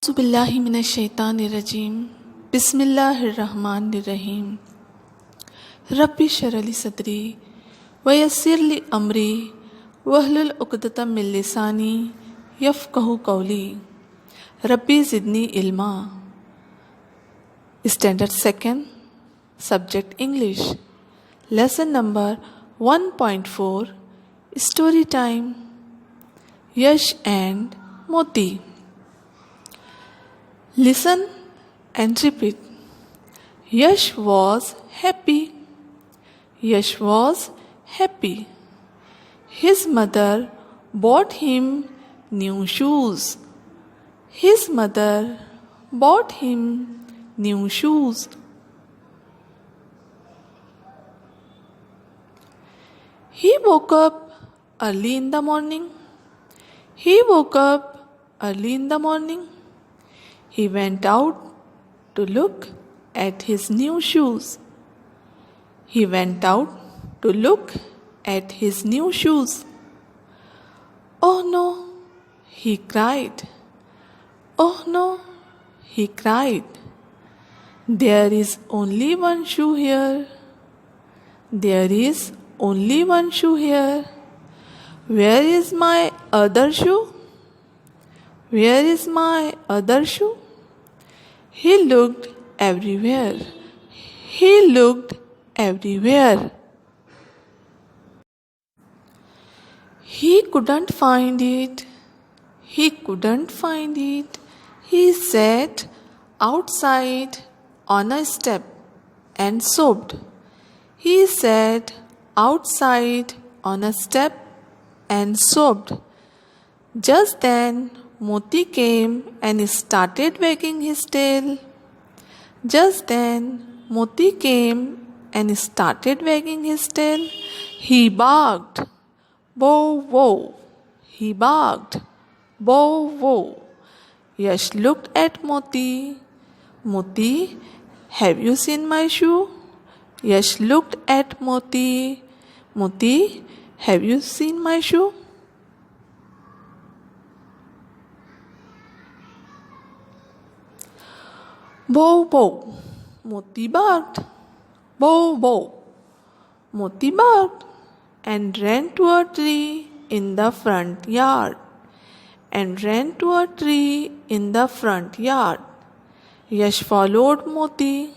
बिल्लाहि मिनश्शैतानिर्रजीम बिस्मिल्लाहिर्रहमानिर्रहीम रब्बि इश्रह ली सदरी वयस्सिर ली अमरी वहलुल उक़दतम मिन लिसानी यफ़क़हू क़ौली रब्बी ज़िदनी इल्मा। Standard second, subject English, lesson number 1.4, story time, Yash and Moti. Listen and repeat. Yash was happy. Yash was happy. His mother bought him new shoes. His mother bought him new shoes. He woke up early in the morning. He woke up early in the morning. He went out to look at his new shoes. He went out to look at his new shoes. Oh no, he cried. Oh no, he cried. There is only one shoe here. There is only one shoe here. Where is my other shoe? Where is my other shoe? He looked everywhere. He looked everywhere. He couldn't find it. He couldn't find it. He sat outside on a step and sobbed. He sat outside on a step and sobbed. Just then, Moti came and started wagging his tail. Just then, Moti came and started wagging his tail. He barked, bow wow. He barked, bow wow. Yash looked at Moti. Moti, have you seen my shoe? Yash looked at Moti. Moti, have you seen my shoe? Bow bow, Moti barked. Bow bow, Moti barked and ran to a tree in the front yard. And ran to a tree in the front yard. Yash followed Moti.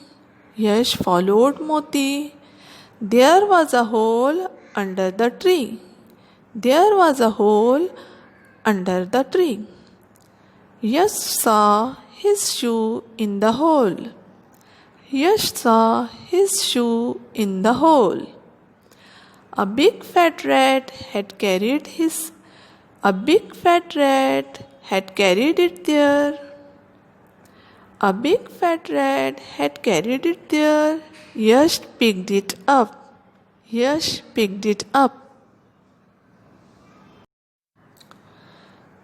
Yash followed Moti. There was a hole under the tree. There was a hole under the tree. Yash saw his shoe in the hole. Yash saw his shoe in the hole. A big fat rat had carried it there. A big fat rat had carried it there. Yash picked it up. Yash picked it up.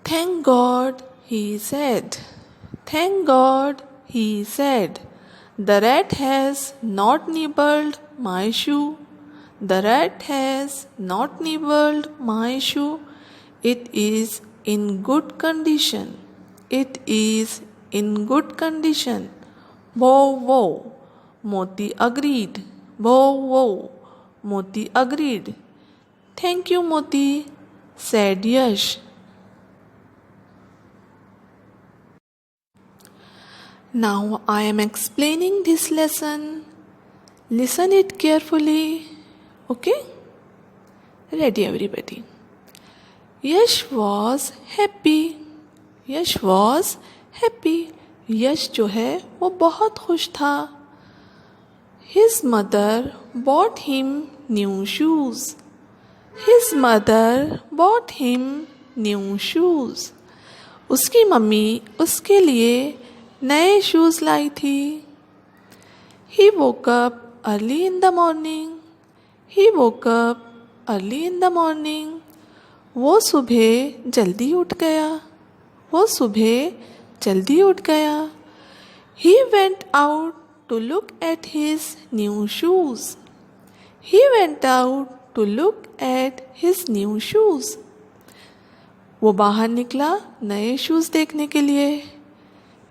Thank God, he said. Thank God, he said. The rat has not nibbled my shoe. The rat has not nibbled my shoe. It is in good condition. It is in good condition. Bow wow, Moti agreed. Bow wow, Moti agreed. Thank you, Moti, said Yash. Now I am explaining this lesson. Listen it carefully. Okay? Ready everybody. Yash was happy. Yash was happy. यश जो है वो बहुत खुश था. His mother bought him new shoes. His mother bought him new shoes. उसकी mummy उसके लिए नए शूज़ लाई थी. He woke up early in the morning. He woke up early in the morning. वो सुबह जल्दी उठ गया. वो सुबह जल्दी उठ गया. He went out to look at his new shoes. He went out to look at his new shoes. वो बाहर निकला नए शूज़ देखने के लिए.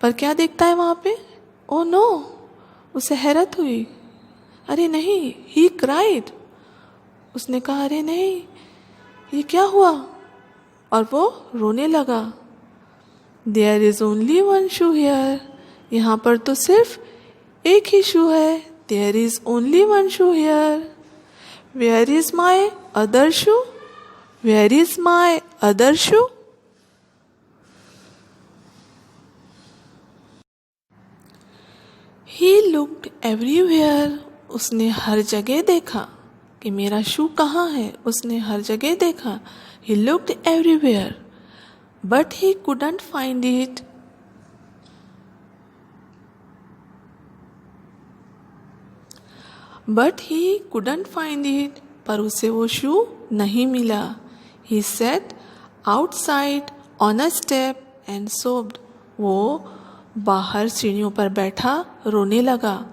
पर क्या देखता है वहाँ पे? ओ नो, उसे हैरत हुई। अरे नहीं, ही क्राइड, उसने कहा अरे नहीं, ये क्या हुआ? और वो रोने लगा। There is only one shoe here, यहाँ पर तो सिर्फ एक ही शू है। There is only one shoe here. Where is my other shoe? Where is my other shoe? He looked everywhere, उसने हर जगह देखा कि मेरा शू कहाँ है। उसने हर जगह देखा। He looked everywhere but he couldn't find it. But he couldn't find it, पर उसे वो शू नहीं मिला। He sat outside on a step and sobbed, वो बाहर सीढ़ियों पर बैठा रोने लगा।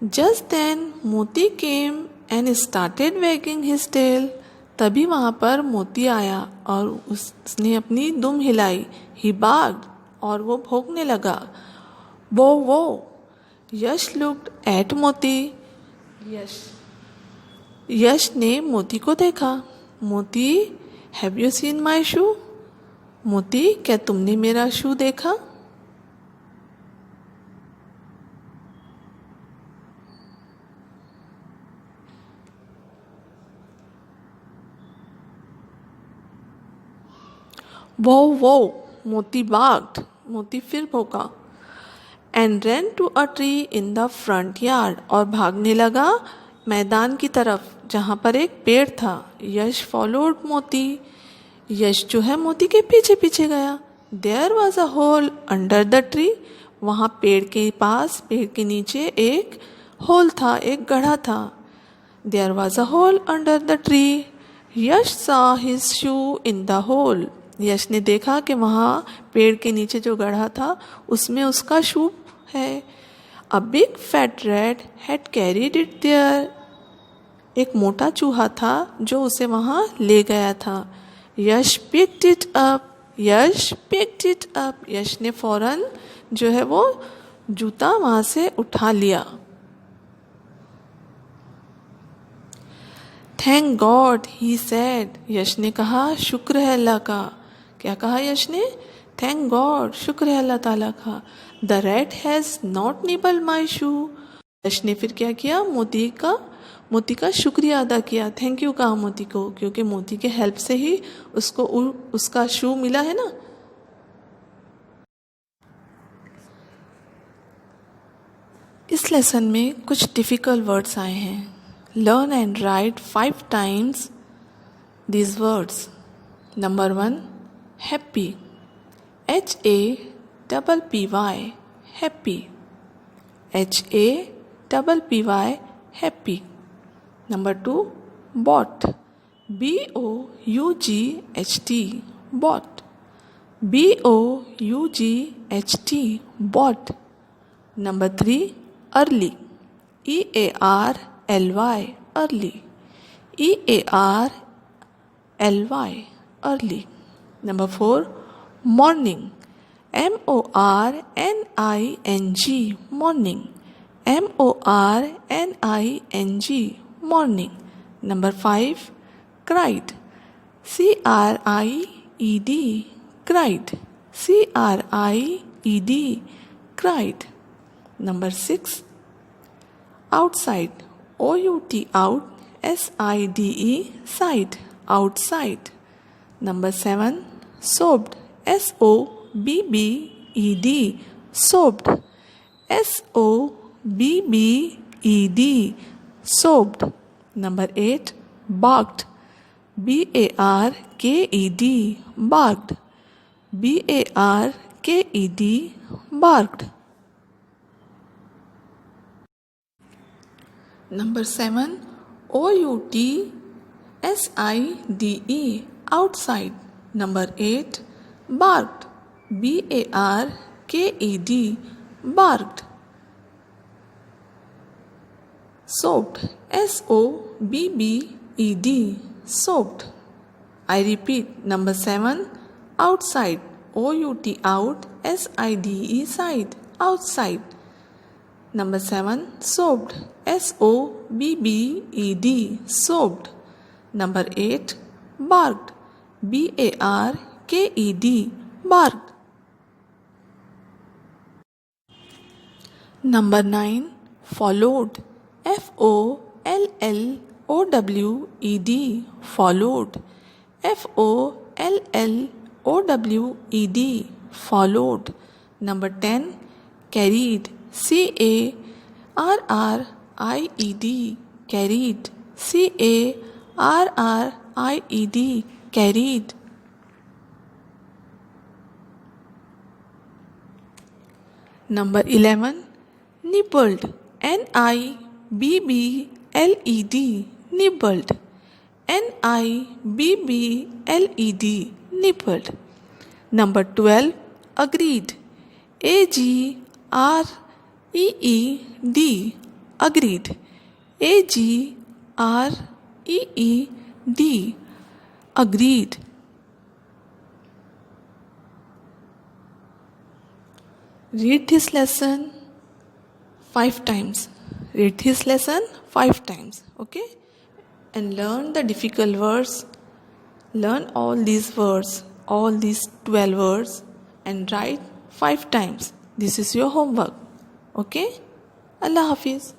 Just then Moti came and started wagging his tail, तभी वहाँ पर मोती आया और उसने अपनी दुम हिलाई। ही बाग्ड, और वो भौंकने लगा। वो यश लुक्ड एट मोती, यश ने मोती को देखा। मोती, हैव यू सीन माई शू? मोती, क्या तुमने मेरा शू देखा? वो मोती बाग्ड, मोती फिर भौंका। And ran to a tree in the front yard, और भागने लगा मैदान की तरफ जहाँ पर एक पेड़ था। यश फॉलोड मोती, यश जो है मोती के पीछे पीछे गया। There was a hole under the tree, वहाँ पेड़ के पास, पेड़ के नीचे एक होल था, एक गड्ढा था। There was a hole under the tree, Yash saw his shoe in the hole, Yash ने देखा कि वहाँ पेड़ के नीचे जो गड्ढा था उसमें उसका शू है। A big fat rat had carried it there, एक मोटा चूहा था जो उसे वहाँ ले गया था। Yash picked it up, Yash picked it up, Yash ने फौरन जो है वो जूता वहाँ से उठा लिया। थैंक गॉड ही सेड, यश ने कहा शुक्र है अल्लाह का। क्या कहा यश ने? थैंक गॉड, शुक्र है अल्लाह ताला का। The rat has not nibble my shoe, Yash ने फिर क्या किया? मोती का शुक्रिया अदा किया, थैंक यू कहा मोती को, क्योंकि मोती के हेल्प से ही उसको उसका शू मिला है ना। इस लेसन में कुछ डिफ़िकल्ट वर्ड्स आए हैं। Learn and right 5 times these words. Number 1, happy, HAPPY, happy, HAPPY, happy. Number 2, bought, BOUGHT, bought, BOUGHT, bought. Number 3, early, EARLY, early, EARLY, early. Number 4, morning, MORNING, morning, MORNING, morning. Number 5, cried, CRIED, cried, CRIED, cried. Number 6, outside, OUT, out, SIDE, side, outside. Number 7, sobbed, SOBBED, sobbed, SOBBED, sobbed. Number 8, barked, BARKED, barked, BARKED, barked. Number 7, OUTSIDE, outside. Number 8, barked, BARKED, barked. Sobbed, SOBBED, sobbed. I repeat, number 7, outside, O-U-T out, S-I-D-E side, outside. Number 7. Sobbed, S-O-B-B-E-D, sobbed. Number 8. Barked, B-A-R-K-E-D, barked. Number 9. Followed, F-O-L-L-O-W-E-D, followed. F-O-L-L-O-W-E-D, followed. Number 10. Carried, C-A-R-R-I-E-D, carried. C-A-R-R-I-E-D, carried. Number 11. Nibbled, N-I-B-B-L-E-D, nibbled. N-I-B-B-L-E-D, nibbled. Number 12. Agreed, A-G-R-E-E-D, agreed. A-G-R-E-E-D, agreed. Read this lesson 5 times. Read this lesson 5 times, okay? And learn the difficult words. Learn all these words, all these 12 words, and write 5 times. This is your homework, okay? Allah Hafiz.